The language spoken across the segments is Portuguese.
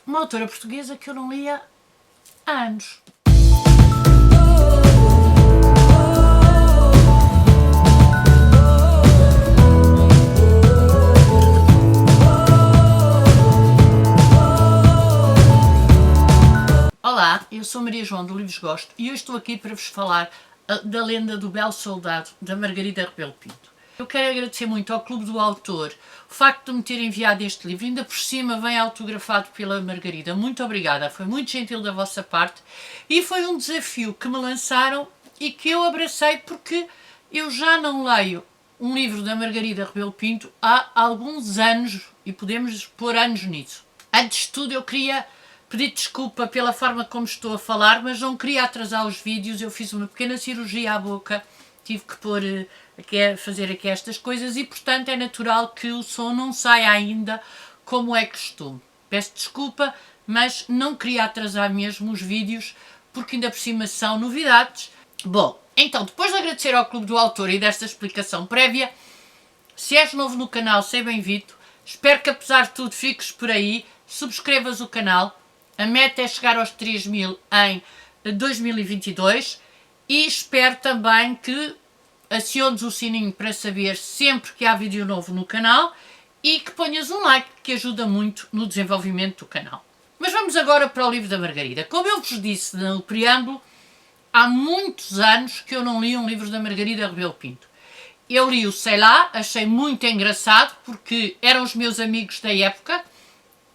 uma autora portuguesa que eu não lia há anos. Olá, eu sou Maria João do Livros Gosto e hoje estou aqui para vos falar da lenda do Belo Soldado, da Margarida Rebelo Pinto. Eu quero agradecer muito ao Clube do Autor o facto de me ter enviado este livro, ainda por cima vem autografado pela Margarida. Muito obrigada, foi muito gentil da vossa parte e foi um desafio que me lançaram e que eu abracei porque eu já não leio um livro da Margarida Rebelo Pinto há alguns anos e podemos pôr anos nisso. Antes de tudo eu queria pedir desculpa pela forma como estou a falar, mas não queria atrasar os vídeos. Eu fiz uma pequena cirurgia à boca, tive que fazer aqui estas coisas e, portanto, é natural que o som não saia ainda como é costume. Peço desculpa, mas não queria atrasar mesmo os vídeos, porque ainda por cima são novidades. Bom, então, depois de agradecer ao Clube do Autor e desta explicação prévia, se és novo no canal, seja bem-vindo. Espero que, apesar de tudo, fiques por aí, subscrevas o canal. A meta é chegar aos 3.000 em 2022 e espero também que aciones o sininho para saber sempre que há vídeo novo no canal e que ponhas um like, que ajuda muito no desenvolvimento do canal. Mas vamos agora para o livro da Margarida. Como eu vos disse no preâmbulo, há muitos anos que eu não li um livro da Margarida Rebelo Pinto. Eu li o Sei Lá, achei muito engraçado porque eram os meus amigos da época.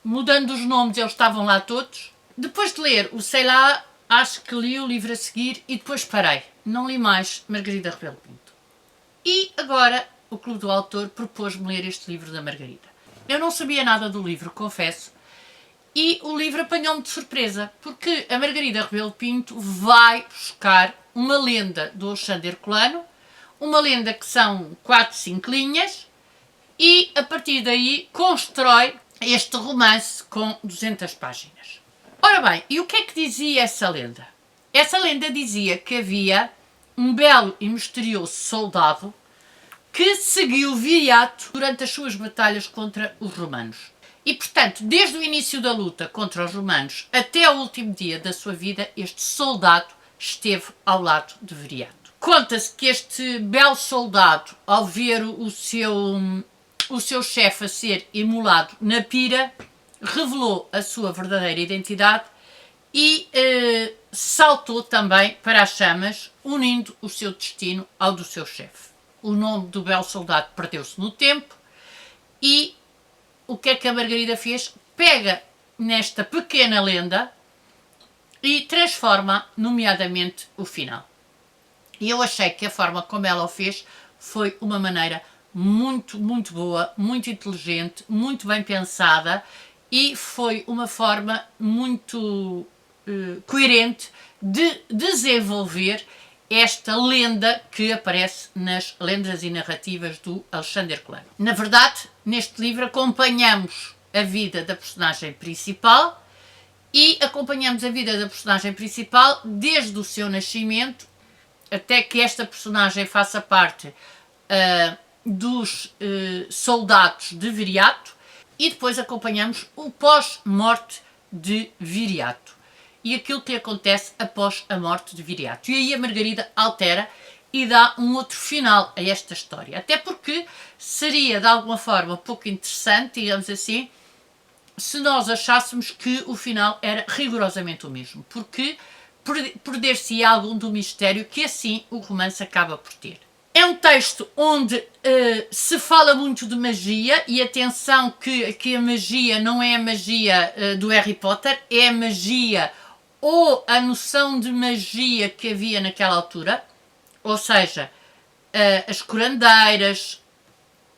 Mudando os nomes, eles estavam lá todos. Depois de ler o Sei Lá, acho que li o livro a seguir e depois parei. Não li mais Margarida Rebelo Pinto. E agora o Clube do Autor propôs-me ler este livro da Margarida. Eu não sabia nada do livro, confesso. E o livro apanhou-me de surpresa, porque a Margarida Rebelo Pinto vai buscar uma lenda do Alexandre Herculano, uma lenda que são 4, 5 linhas, e a partir daí constrói este romance com 200 páginas. Ora bem, e o que é que dizia essa lenda? Essa lenda dizia que havia um belo e misterioso soldado que seguiu Viriato durante as suas batalhas contra os romanos. E, portanto, desde o início da luta contra os romanos até o último dia da sua vida, este soldado esteve ao lado de Viriato. Conta-se que este belo soldado, ao ver o seu chefe a ser imolado na pira, revelou a sua verdadeira identidade e saltou também para as chamas, unindo o seu destino ao do seu chefe. O nome do belo soldado perdeu-se no tempo e o que é que a Margarida fez? Pega nesta pequena lenda e transforma, nomeadamente, o final. E eu achei que a forma como ela o fez foi uma maneira muito, muito boa, muito inteligente, muito bem pensada e foi uma forma muito coerente de desenvolver esta lenda que aparece nas lendas e narrativas do Alexandre Herculano. Na verdade, neste livro acompanhamos a vida da personagem principal e acompanhamos a vida da personagem principal desde o seu nascimento até que esta personagem faça parte dos soldados de Viriato e depois acompanhamos o pós-morte de Viriato e aquilo que acontece após a morte de Viriato. E aí a Margarida altera e dá um outro final a esta história. Até porque seria de alguma forma pouco interessante, digamos assim, se nós achássemos que o final era rigorosamente o mesmo. Porque perder-se algum do mistério que assim o romance acaba por ter. É um texto onde se fala muito de magia e atenção que a magia não é a magia do Harry Potter, é a magia ou a noção de magia que havia naquela altura, ou seja, as curandeiras,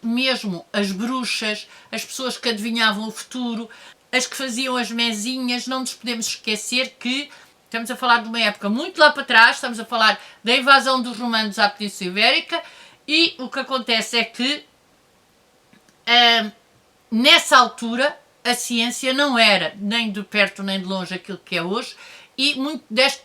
mesmo as bruxas, as pessoas que adivinhavam o futuro, as que faziam as mezinhas. Não nos podemos esquecer que estamos a falar de uma época muito lá para trás, estamos a falar da invasão dos romanos à Península Ibérica e o que acontece é que nessa altura a ciência não era nem de perto nem de longe aquilo que é hoje e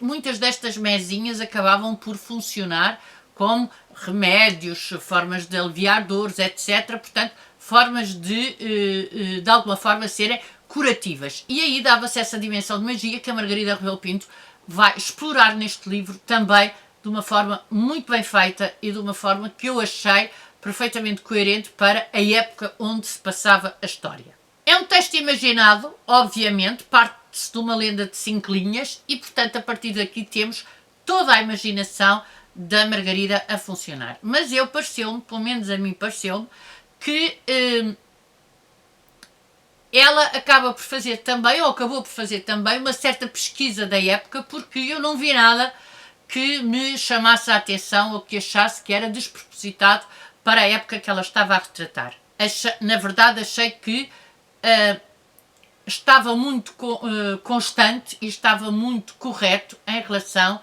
muitas destas mezinhas acabavam por funcionar como remédios, formas de aliviar dores, etc. Portanto, formas de alguma forma serem curativas. E aí dava-se essa dimensão de magia que a Margarida Rebelo Pinto vai explorar neste livro também de uma forma muito bem feita e de uma forma que eu achei perfeitamente coerente para a época onde se passava a história. É um texto imaginado, obviamente, parte-se de uma lenda de 5 linhas e, portanto, a partir daqui temos toda a imaginação da Margarida a funcionar. Mas eu pareceu-me, pelo menos a mim pareceu-me, que ela acaba por fazer também, ou acabou por fazer também, uma certa pesquisa da época, porque eu não vi nada que me chamasse a atenção ou que achasse que era despropositado para a época que ela estava a retratar. Na verdade, achei que estava muito constante e estava muito correto em relação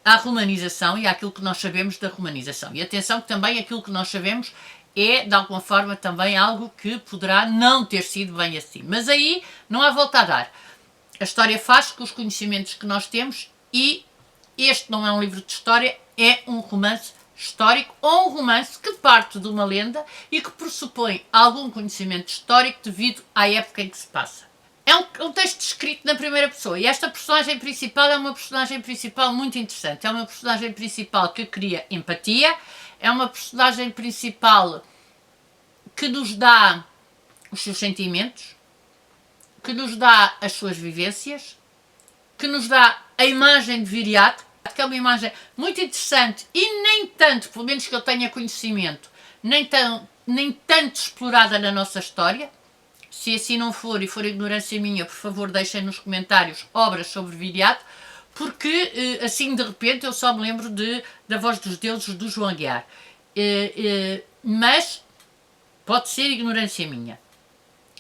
à romanização e àquilo que nós sabemos da romanização. E atenção que também aquilo que nós sabemos é, de alguma forma, também algo que poderá não ter sido bem assim. Mas aí não há volta a dar. A história faz com os conhecimentos que nós temos e este não é um livro de história, é um romance histórico ou um romance que parte de uma lenda e que pressupõe algum conhecimento histórico devido à época em que se passa. É um texto escrito na primeira pessoa e esta personagem principal é uma personagem principal muito interessante. É uma personagem principal que cria empatia, é uma personagem principal que nos dá os seus sentimentos, que nos dá as suas vivências, que nos dá a imagem de Viriato, que é uma imagem muito interessante e nem tanto, pelo menos que eu tenha conhecimento, nem tanto explorada na nossa história. Se assim não for e for ignorância minha, por favor deixem nos comentários obras sobre Viriato, porque assim de repente eu só me lembro da Voz dos Deuses do João Aguiar. Mas pode ser ignorância minha.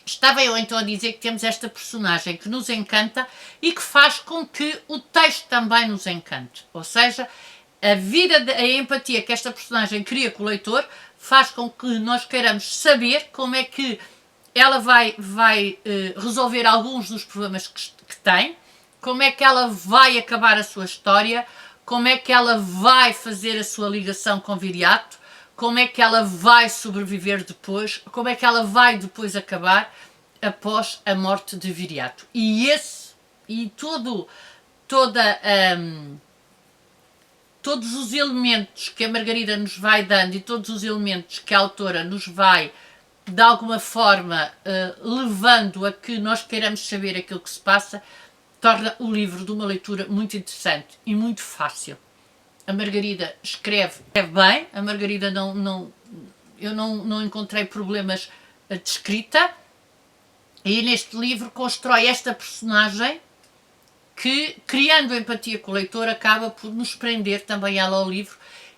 Estava eu então a dizer que temos esta personagem que nos encanta e que faz com que o texto também nos encante. Ou seja, a empatia que esta personagem cria com o leitor faz com que nós queiramos saber como é que ela vai resolver alguns dos problemas que tem, como é que ela vai acabar a sua história, como é que ela vai fazer a sua ligação com Viriato, como é que ela vai sobreviver depois, como é que ela vai depois acabar após a morte de Viriato. Todos os elementos que a Margarida nos vai dando e todos os elementos que a autora nos vai, de alguma forma, levando a que nós queiramos saber aquilo que se passa, torna o livro de uma leitura muito interessante e muito fácil. A Margarida escreve bem, a Margarida eu não encontrei problemas de escrita, e neste livro constrói esta personagem que, criando empatia com o leitor, acaba por nos prender também ela ao livro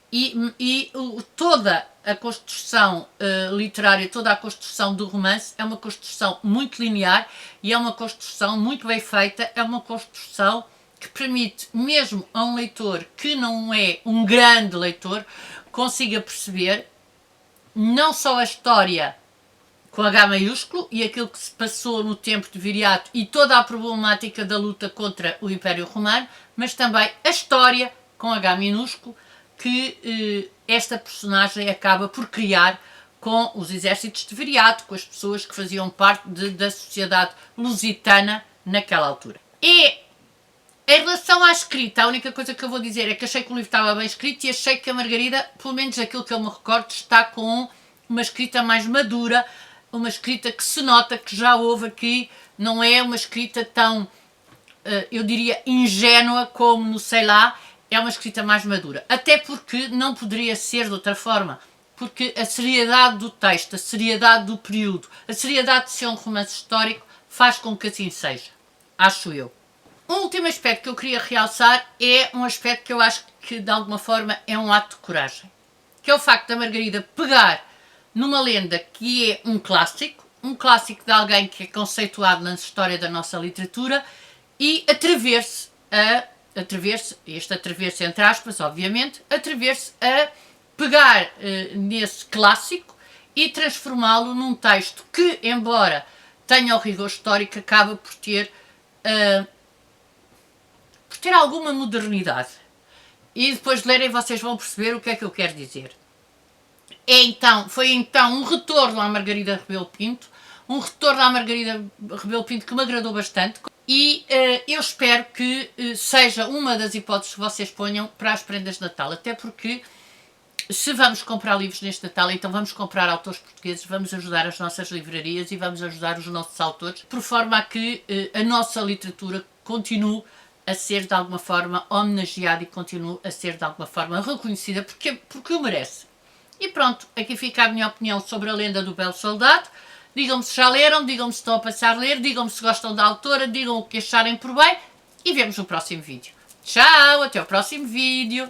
e toda a construção literária, toda a construção do romance é uma construção muito linear e é uma construção muito bem feita, é uma construção que permite, mesmo a um leitor que não é um grande leitor, consiga perceber não só a história com H maiúsculo e aquilo que se passou no tempo de Viriato e toda a problemática da luta contra o Império Romano, mas também a história com H minúsculo que esta personagem acaba por criar com os exércitos de Viriato, com as pessoas que faziam parte da sociedade lusitana naquela altura. E em relação à escrita, a única coisa que eu vou dizer é que achei que o livro estava bem escrito e achei que a Margarida, pelo menos aquilo que eu me recordo, está com uma escrita mais madura, uma escrita que se nota que já houve aqui, não é uma escrita tão, eu diria, ingênua como no Sei Lá, é uma escrita mais madura. Até porque não poderia ser de outra forma, porque a seriedade do texto, a seriedade do período, a seriedade de ser um romance histórico faz com que assim seja, acho eu. Um último aspecto que eu queria realçar é um aspecto que eu acho que de alguma forma é um ato de coragem, que é o facto da Margarida pegar numa lenda que é um clássico de alguém que é conceituado na história da nossa literatura e atrever-se, entre aspas, obviamente, atrever-se a pegar nesse clássico e transformá-lo num texto que, embora tenha o rigor histórico, acaba por ter alguma modernidade. E depois de lerem vocês vão perceber o que é que eu quero dizer. Foi então um retorno à Margarida Rebelo Pinto, um retorno à Margarida Rebelo Pinto que me agradou bastante. E eu espero que seja uma das hipóteses que vocês ponham para as prendas de Natal, até porque se vamos comprar livros neste Natal, então vamos comprar autores portugueses, vamos ajudar as nossas livrarias e vamos ajudar os nossos autores, por forma a que a nossa literatura continue a ser de alguma forma homenageada e continue a ser de alguma forma reconhecida porque o merece. E pronto, aqui fica a minha opinião sobre a lenda do Belo Soldado. Digam-me se já leram, digam-me se estão a passar a ler, digam-me se gostam da autora, digam o que acharem por bem e vemos no próximo vídeo. Tchau, até o próximo vídeo!